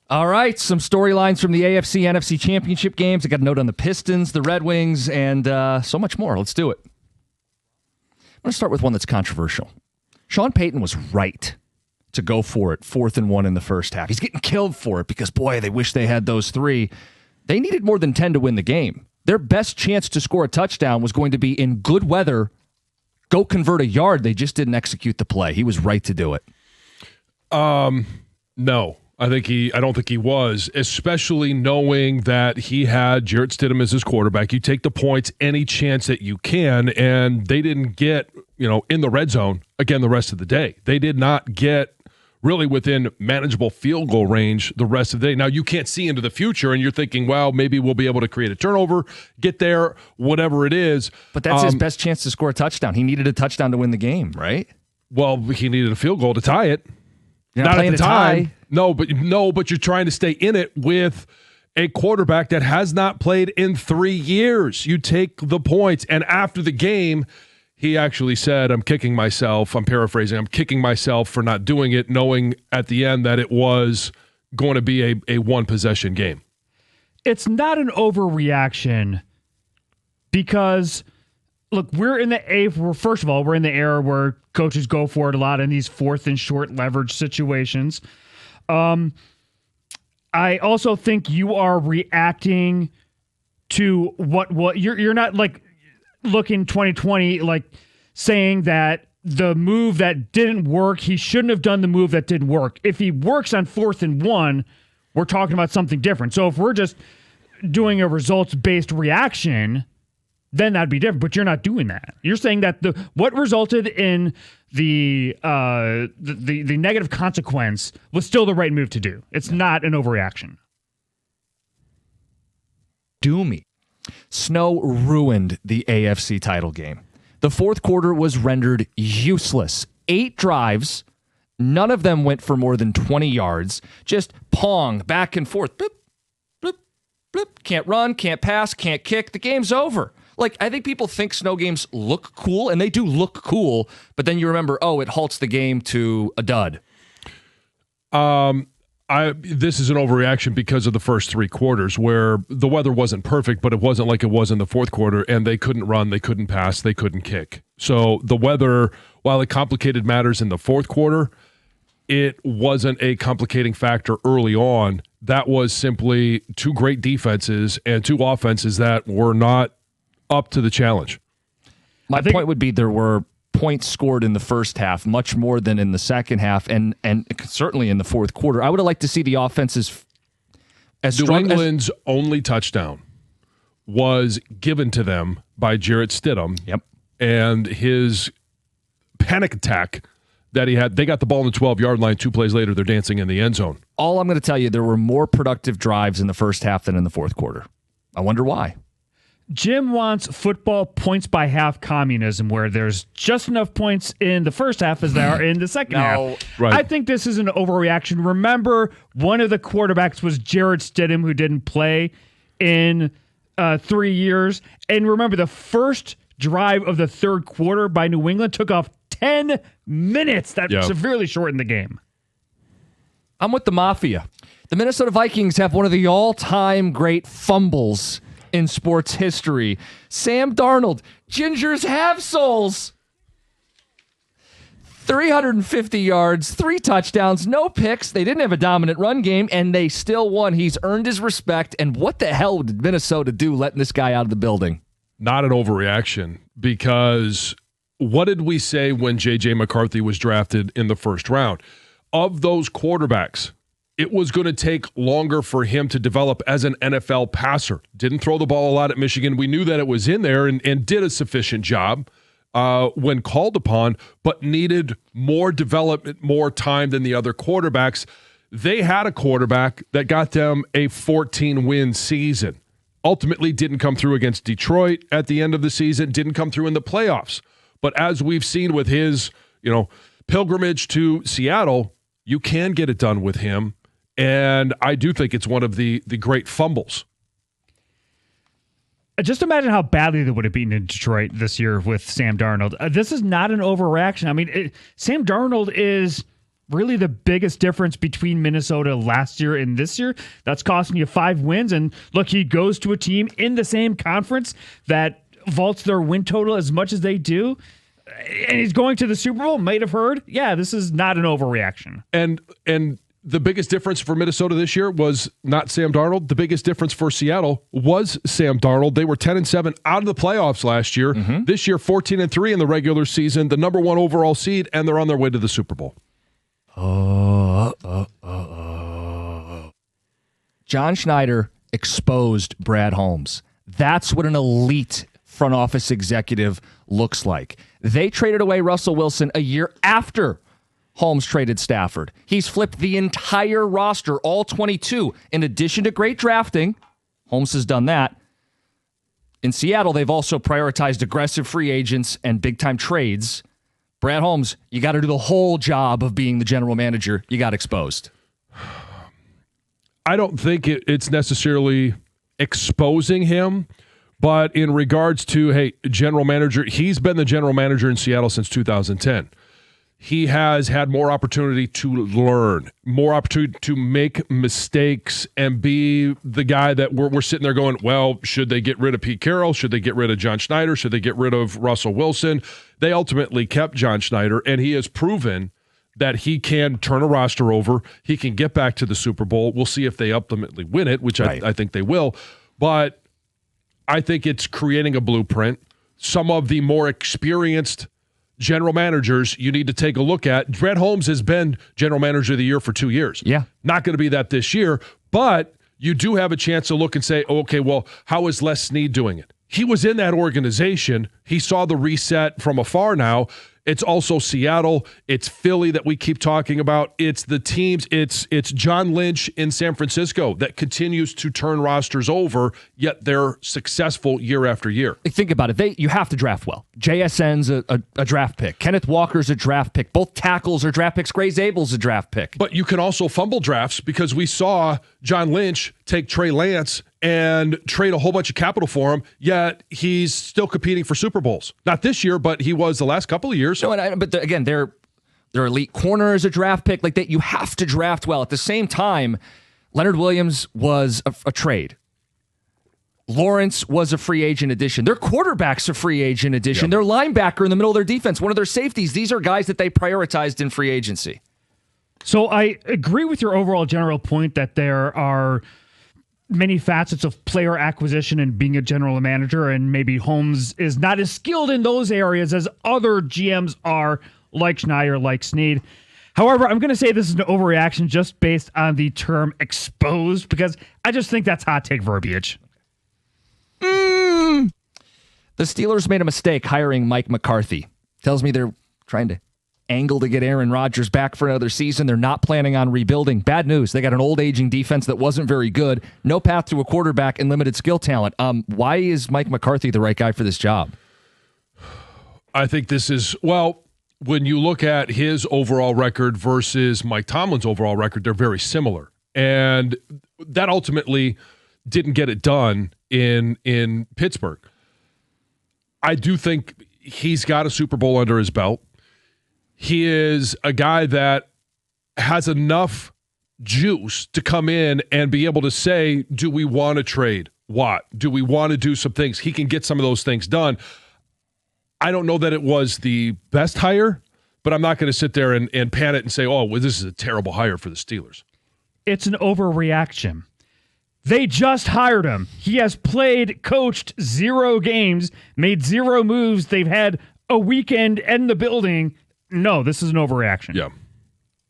All right, some storylines from the AFC, NFC championship games. I got a note on the Pistons, the Red Wings, and so much more. Let's do it. I'm going to start with one that's controversial. Sean Payton was right to go for it, 4th and 1 in the first half. He's getting killed for it because, boy, they wish they had those 3. They needed more than 10 to win the game. Their best chance to score a touchdown was going to be in good weather, go convert a yard. They just didn't execute the play. He was right to do it. No. I don't think he was, especially knowing that he had Jarrett Stidham as his quarterback. You take the points any chance that you can, and they didn't get, in the red zone again the rest of the day. They did not get really within manageable field goal range the rest of the day. Now, you can't see into the future, and you're thinking, well, maybe we'll be able to create a turnover, get there, whatever it is. But that's his best chance to score a touchdown. He needed a touchdown to win the game, right? Well, he needed a field goal to tie it. You're not at the time. Tie. No, but you're trying to stay in it with a quarterback that has not played in 3 years. You take the points, and after the game, he actually said, I'm kicking myself. I'm paraphrasing. I'm kicking myself for not doing it, knowing at the end that it was going to be a one-possession game. It's not an overreaction because, look, we're in the era where coaches go for it a lot in these 4th and short leverage situations. I also think you are reacting to what you're not like looking 2020 like saying that the move that didn't work, he shouldn't have done the move that didn't work. If he works on 4th and 1, we're talking about something different. So if we're just doing a results-based reaction, then that'd be different. But you're not doing that. You're saying that what resulted in the negative consequence was still the right move to do. It's not an overreaction. Do me. Snow ruined the AFC title game. The fourth quarter was rendered useless. 8 drives, none of them went for more than 20 yards. Just pong, back and forth. Bloop, bloop, bloop. Can't run, can't pass, can't kick. The game's over. Like, I think people think snow games look cool, and they do look cool, but then you remember, it halts the game to a dud. This is an overreaction because of the first 3 quarters where the weather wasn't perfect, but it wasn't like it was in the fourth quarter, and they couldn't run, they couldn't pass, they couldn't kick. So the weather, while it complicated matters in the fourth quarter, it wasn't a complicating factor early on. That was simply 2 great defenses and 2 offenses that were not up to the challenge. My point would be there were points scored in the first half, much more than in the second half, and certainly in the fourth quarter. I would have liked to see the offenses as New strong. England's only touchdown was given to them by Jarrett Stidham. Yep. And his panic attack that he had, they got the ball on the 12-yard line. 2 plays later, they're dancing in the end zone. All I'm going to tell you, there were more productive drives in the first half than in the fourth quarter. I wonder why. Jim wants football points by half communism, where there's just enough points in the first half as there are in the second half. Right. I think this is an overreaction. Remember, one of the quarterbacks was Jarrett Stidham, who didn't play in 3 years. And remember, the first drive of the third quarter by New England took off 10 minutes. That severely shortened the game. I'm with the Mafia. The Minnesota Vikings have one of the all-time great fumbles in sports history. Sam Darnold, Gingers have souls. 350 yards, 3 touchdowns, no picks. They didn't have a dominant run game, and they still won. He's earned his respect. And what the hell did Minnesota do letting this guy out of the building? Not an overreaction, because what did we say when J.J. McCarthy was drafted in the first round? Of those quarterbacks, it was going to take longer for him to develop as an NFL passer. Didn't throw the ball a lot at Michigan. We knew that it was in there and did a sufficient job when called upon, but needed more development, more time than the other quarterbacks. They had a quarterback that got them a 14-win season. Ultimately didn't come through against Detroit at the end of the season, didn't come through in the playoffs. But as we've seen with his, pilgrimage to Seattle, you can get it done with him. And I do think it's one of the great fumbles. Just imagine how badly they would have beaten in Detroit this year with Sam Darnold. This is not an overreaction. I mean, Sam Darnold is really the biggest difference between Minnesota last year and this year. That's costing you 5 wins. And look, he goes to a team in the same conference that vaults their win total as much as they do. And he's going to the Super Bowl. Might have heard, yeah, this is not an overreaction. And the biggest difference for Minnesota this year was not Sam Darnold. The biggest difference for Seattle was Sam Darnold. They were 10-7 out of the playoffs last year. This year, 14-3 in the regular season, the number 1 overall seed, and they're on their way to the Super Bowl. John Schneider exposed Brad Holmes. That's what an elite front office executive looks like. They traded away Russell Wilson a year after Holmes traded Stafford. He's flipped the entire roster, all 22. In addition to great drafting, Holmes has done that. In Seattle, they've also prioritized aggressive free agents and big-time trades. Brad Holmes, you got to do the whole job of being the general manager. You got exposed. I don't think it's necessarily exposing him, but in regards to, hey, general manager, he's been the general manager in Seattle since 2010. He has had more opportunity to learn, more opportunity to make mistakes and be the guy that we're sitting there going, well, should they get rid of Pete Carroll? Should they get rid of John Schneider? Should they get rid of Russell Wilson? They ultimately kept John Schneider, and he has proven that he can turn a roster over. He can get back to the Super Bowl. We'll see if they ultimately win it, which I think they will. But I think it's creating a blueprint. Some of the more experienced general managers you need to take a look at. Brad Holmes has been general manager of the year for 2 years. Yeah. Not going to be that this year, but you do have a chance to look and say, okay, well, how is Les Snead doing it? He was in that organization. He saw the reset from afar now. It's also Seattle. It's Philly that we keep talking about. It's the teams. It's John Lynch in San Francisco that continues to turn rosters over, yet they're successful year after year. Think about it. You have to draft well. JSN's a draft pick. Kenneth Walker's a draft pick. Both tackles are draft picks. Gray Zabel's a draft pick. But you can also fumble drafts because we saw John Lynch take Trey Lance and trade a whole bunch of capital for him, yet he's still competing for Super Bowls. Not this year, but he was the last couple of years. No, but again, their elite corner is a draft pick. Like that, you have to draft well. At the same time, Leonard Williams was a trade. Lawrence was a free agent addition. Their quarterback's a free agent addition. Their linebacker in the middle of their defense, one of their safeties. These are guys that they prioritized in free agency. So I agree with your overall general point that there are many facets of player acquisition and being a general manager, and maybe Holmes is not as skilled in those areas as other GMs are, like Schneider, like Snead. However, I'm going to say this is an overreaction just based on the term exposed, because I just think that's hot take verbiage. The Steelers made a mistake hiring Mike McCarthy. Tells me they're trying to angle to get Aaron Rodgers back for another season. They're not planning on rebuilding. Bad news. They got an old aging defense that wasn't very good. No path to a quarterback and limited skill talent. Why is Mike McCarthy the right guy for this job? I think this is, well, when you look at his overall record versus Mike Tomlin's overall record, they're very similar. And that ultimately didn't get it done in Pittsburgh. I do think he's got a Super Bowl under his belt. He is a guy that has enough juice to come in and be able to say, do we want to trade Watt? Do we want to do some things? He can get some of those things done. I don't know that it was the best hire, but I'm not going to sit there and pan it and say, oh, well, this is a terrible hire for the Steelers. It's an overreaction. They just hired him. He has coached 0 games, made 0 moves. They've had a weekend in the building. No, this is an overreaction. Yeah. It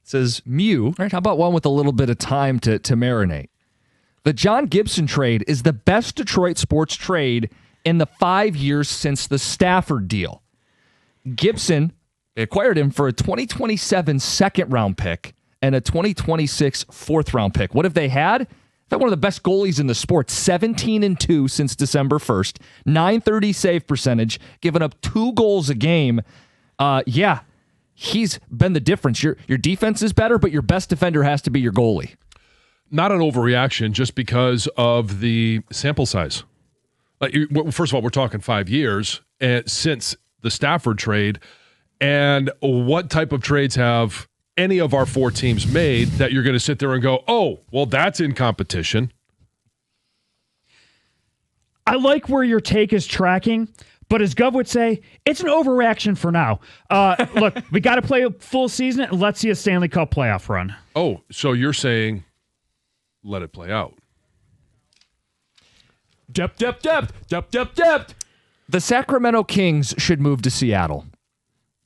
says Mew. Right, how about one with a little bit of time to marinate? The John Gibson trade is the best Detroit sports trade in the 5 years since the Stafford deal. Gibson, they acquired him for a 2027 second-round pick and a 2026 fourth-round pick. What have they had? They're one of the best goalies in the sport, 17-2 since December 1st, .930 save percentage, giving up 2 goals a game. He's been the difference. Your defense is better, but your best defender has to be your goalie. Not an overreaction just because of the sample size. First of all, we're talking 5 years since the Stafford trade. And what type of trades have any of our 4 teams made that you're going to sit there and go, oh, well, that's in competition. I like where your take is tracking, but as Gov would say, it's an overreaction for now. Look, we got to play a full season and let's see a Stanley Cup playoff run. Oh, so you're saying let it play out. Depth. The Sacramento Kings should move to Seattle.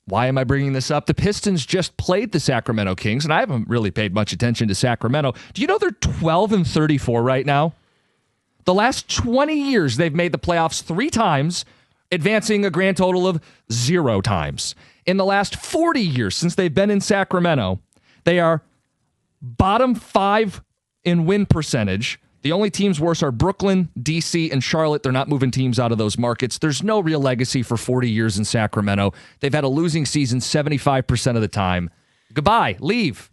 Why am I bringing this up? The Pistons just played the Sacramento Kings, and I haven't really paid much attention to Sacramento. Do you know they're 12-34 right now? The last 20 years, they've made the playoffs 3 times, advancing a grand total of 0 times. In the last 40 years since they've been in Sacramento, they are bottom 5 in win percentage. The only teams worse are Brooklyn, D.C., and Charlotte. They're not moving teams out of those markets. There's no real legacy for 40 years in Sacramento. They've had a losing season 75% of the time. Goodbye. Leave.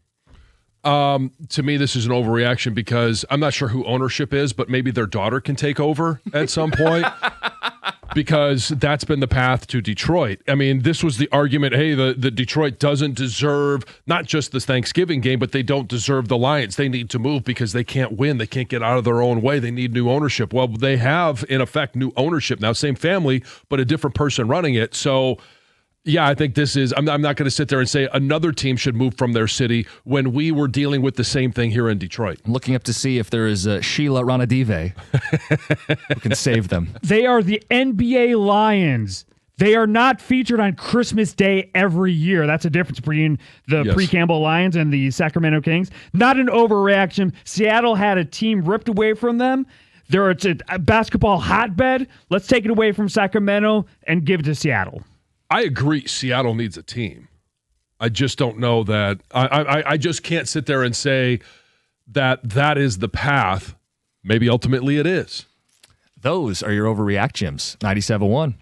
To me, this is an overreaction because I'm not sure who ownership is, but maybe their daughter can take over at some point. Because that's been the path to Detroit. I mean, this was the argument, hey, the Detroit doesn't deserve not just the Thanksgiving game, but they don't deserve the Lions. They need to move because they can't win. They can't get out of their own way. They need new ownership. Well, they have, in effect, new ownership now. Same family, but a different person running it. So, yeah, I think this is – I'm not going to sit there and say another team should move from their city when we were dealing with the same thing here in Detroit. I'm looking up to see if there is a Sheila Ranadive who can save them. They are the NBA Lions. They are not featured on Christmas Day every year. That's a difference between the pre-Campbell Lions and the Sacramento Kings. Not an overreaction. Seattle had a team ripped away from them. It's a basketball hotbed. Let's take it away from Sacramento and give it to Seattle. I agree. Seattle needs a team. I just don't know that. I just can't sit there and say that is the path. Maybe ultimately it is. Those are your overreact gyms. 97.1.